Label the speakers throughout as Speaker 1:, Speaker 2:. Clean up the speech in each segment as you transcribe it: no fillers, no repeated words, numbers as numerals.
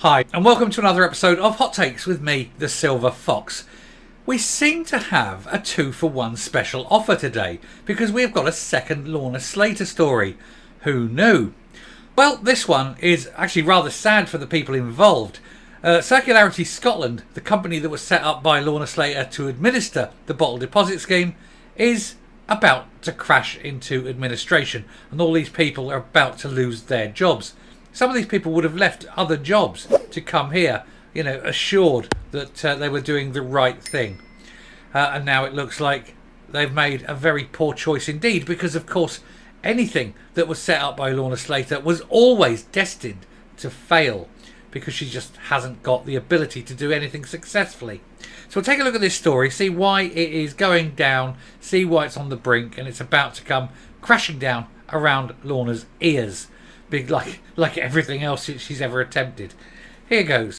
Speaker 1: Hi, and welcome to another episode of Hot Takes with me, the Silver Fox. We seem to have a 2-for-1 special offer today because we've got a second Lorna Slater story. Who knew? Well, this one is actually rather sad for the people involved. Circularity Scotland, the company that was set up by Lorna Slater to administer the bottle deposit scheme, is about to crash into administration, and all these people are about to lose their jobs. Some of these people would have left other jobs to come here, assured that they were doing the right thing. And now it looks like they've made a very poor choice indeed, because of course anything that was set up by Lorna Slater was always destined to fail, because she just hasn't got the ability to do anything successfully. So we'll take a look at this story, see why it is going down, see why it's on the brink, and it's about to come crashing down around Lorna's ears. Big like everything else she's ever attempted. Here goes.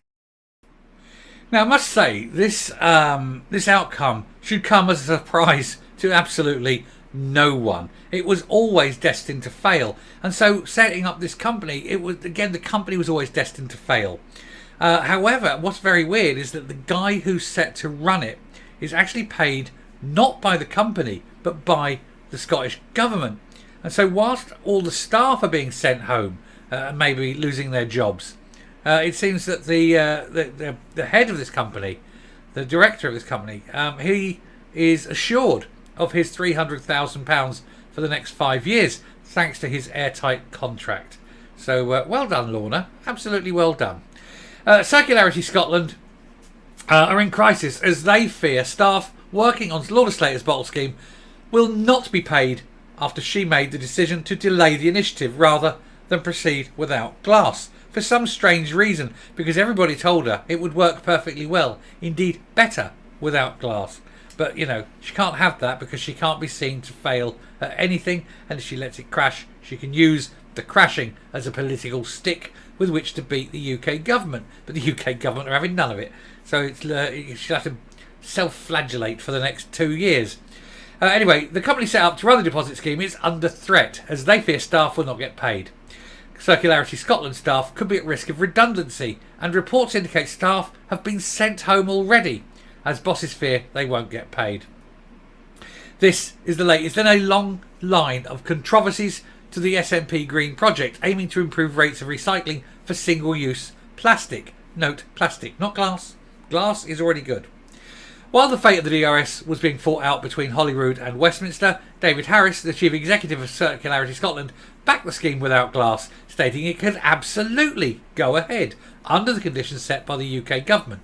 Speaker 1: Now I must say, this outcome should come as a surprise to absolutely no one. It was always destined to fail, and so setting up this company, the company was always destined to fail. However, what's very weird is that the guy who's set to run it is actually paid not by the company but by the Scottish government. And so whilst all the staff are being sent home and maybe losing their jobs, it seems that the head of this company, the director of this company, he is assured of his £300,000 for the next 5 years, thanks to his airtight contract. So well done, Lorna. Absolutely well done. Circularity Scotland are in crisis as they fear staff working on Lorna Slater's bottle scheme will not be paid after she made the decision to delay the initiative rather than proceed without glass. For some strange reason, because everybody told her it would work perfectly well, indeed better, without glass. But, she can't have that because she can't be seen to fail at anything, and if she lets it crash, she can use the crashing as a political stick with which to beat the UK government. But the UK government are having none of it. So she'll have to self-flagellate for the next 2 years. Anyway, the company set up to run the deposit scheme is under threat as they fear staff will not get paid. Circularity Scotland staff could be at risk of redundancy, and reports indicate staff have been sent home already as bosses fear they won't get paid. This is the latest in a long line of controversies to the SNP Green project, aiming to improve rates of recycling for single-use plastic. Note, plastic, not glass. Glass is already good. While the fate of the DRS was being fought out between Holyrood and Westminster, David Harris, the chief executive of Circularity Scotland, backed the scheme without glass, stating it could absolutely go ahead under the conditions set by the UK government.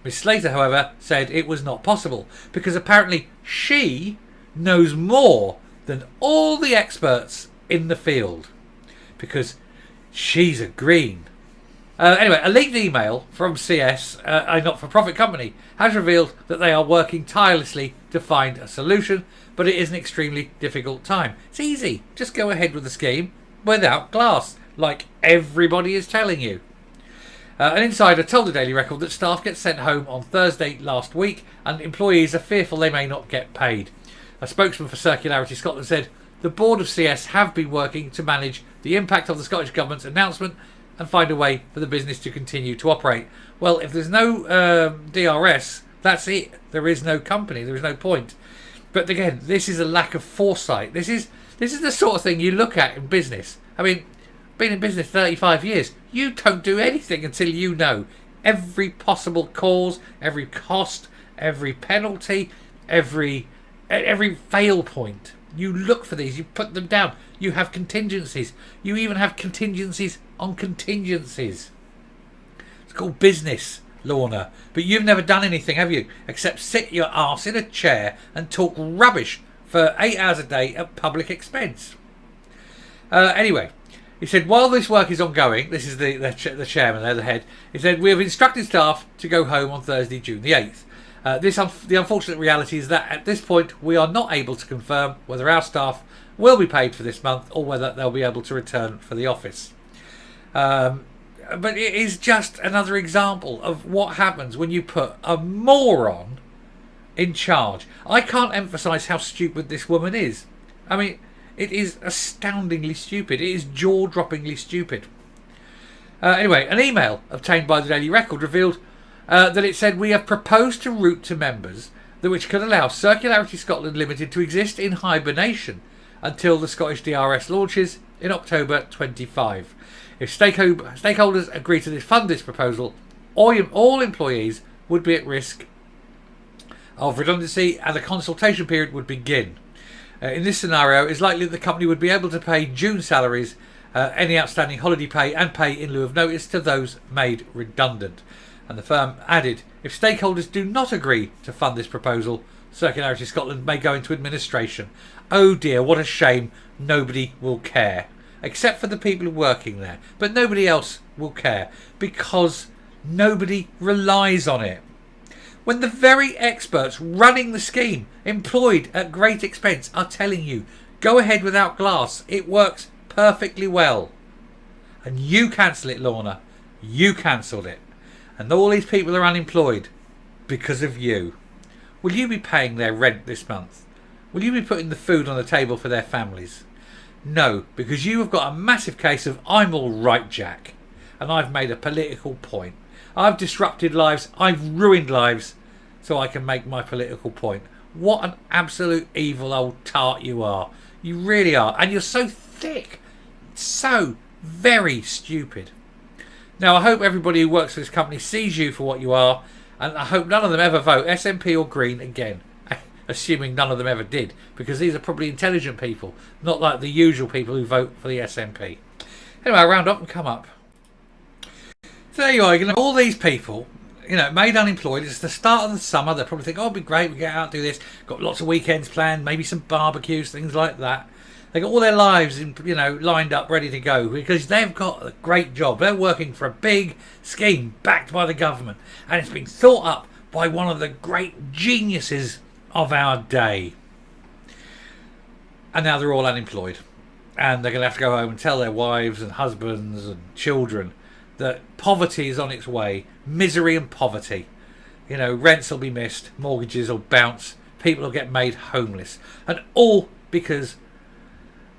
Speaker 1: Ms Slater, however, said it was not possible because apparently she knows more than all the experts in the field because she's a green. Anyway, a leaked email from CS, a not-for-profit company, has revealed that they are working tirelessly to find a solution, but it is an extremely difficult time. It's easy. Just go ahead with the scheme without glass, like everybody is telling you. An insider told the Daily Record that staff get sent home on Thursday last week, and employees are fearful they may not get paid. A spokesman for Circularity Scotland said, the board of CS have been working to manage the impact of the Scottish Government's announcement and find a way for the business to continue to operate. Well, if there's no DRS, that's it. There is no company. There is no point. But again, this is a lack of foresight. This is the sort of thing you look at in business. I mean, been in business 35 years. You don't do anything until you know every possible cause, every cost, every penalty, every fail point. You look for these. You put them down. You have contingencies. You even have contingencies on contingencies. It's called business, Lorna. But you've never done anything, have you? Except sit your arse in a chair and talk rubbish for 8 hours a day at public expense. Anyway, he said, while this work is ongoing, this is the chairman there, the head, he said, we have instructed staff to go home on Thursday, June the 8th. The unfortunate reality is that at this point we are not able to confirm whether our staff will be paid for this month or whether they'll be able to return for the office. But it is just another example of what happens when you put a moron in charge. I can't emphasise how stupid this woman is. I mean, it is astoundingly stupid. It is jaw-droppingly stupid. Anyway, an email obtained by the Daily Record revealed that it said, "We have proposed a route to members which could allow Circularity Scotland Limited to exist in hibernation until the Scottish DRS launches in October 25. If stakeholders agree to fund this proposal, all employees would be at risk of redundancy and the consultation period would begin. In this scenario, it's likely that the company would be able to pay June salaries, any outstanding holiday pay and pay in lieu of notice to those made redundant." And the firm added, "If stakeholders do not agree to fund this proposal, Circularity Scotland may go into administration." Oh dear, what a shame. Nobody will care. Except for the people working there. But nobody else will care because nobody relies on it. When the very experts running the scheme, employed at great expense, are telling you, go ahead without glass, it works perfectly well. And you cancel it, Lorna. You cancelled it. And all these people are unemployed because of you. Will you be paying their rent this month? Will you be putting the food on the table for their families? No, because you have got a massive case of I'm all right, Jack. And I've made a political point. I've disrupted lives. I've ruined lives so I can make my political point. What an absolute evil old tart you are. You really are. And you're so thick. So very stupid. Now, I hope everybody who works for this company sees you for what you are, and I hope none of them ever vote SNP or Green again, assuming none of them ever did, because these are probably intelligent people, not like the usual people who vote for the SNP. Anyway, I'll round up and come up. So there you are. All these people, made unemployed. It's the start of the summer. They'll probably think, oh, it'd be great, we get out, do this. Got lots of weekends planned, maybe some barbecues, things like that. They got all their lives, lined up, ready to go because they've got a great job. They're working for a big scheme backed by the government, and it's been thought up by one of the great geniuses of our day. And now they're all unemployed, and they're going to have to go home and tell their wives and husbands and children that poverty is on its way, misery and poverty. Rents will be missed, mortgages will bounce, people will get made homeless, and all because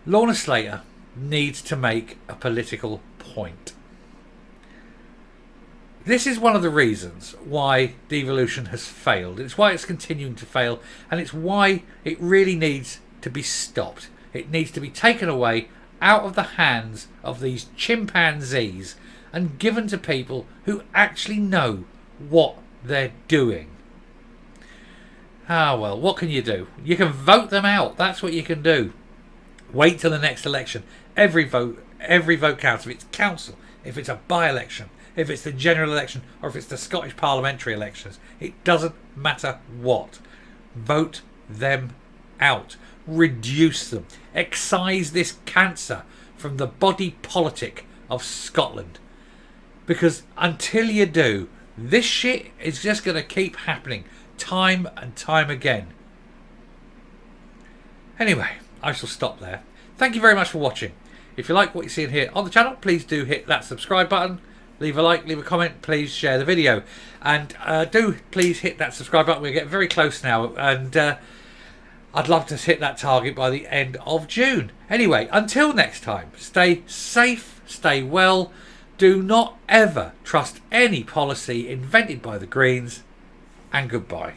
Speaker 1: Lorna Slater needs to make a political point. This is one of the reasons why devolution has failed. It's why it's continuing to fail, and it's why it really needs to be stopped. It needs to be taken away out of the hands of these chimpanzees and given to people who actually know what they're doing. Ah, well, what can you do? You can vote them out. That's what you can do. Wait till the next election. Every vote counts. If it's council, if it's a by-election, if it's the general election, or if it's the Scottish parliamentary elections, it doesn't matter what. Vote them out. Reduce them. Excise this cancer from the body politic of Scotland. Because until you do, this shit is just going to keep happening time and time again. Anyway, I shall stop there. Thank you very much for watching. If you like what you're seeing here on the channel, please do hit that subscribe button. Leave a like, leave a comment, please share the video. And do please hit that subscribe button. We're getting very close now. And I'd love to hit that target by the end of June. Anyway, until next time, stay safe, stay well. Do not ever trust any policy invented by the Greens. And goodbye.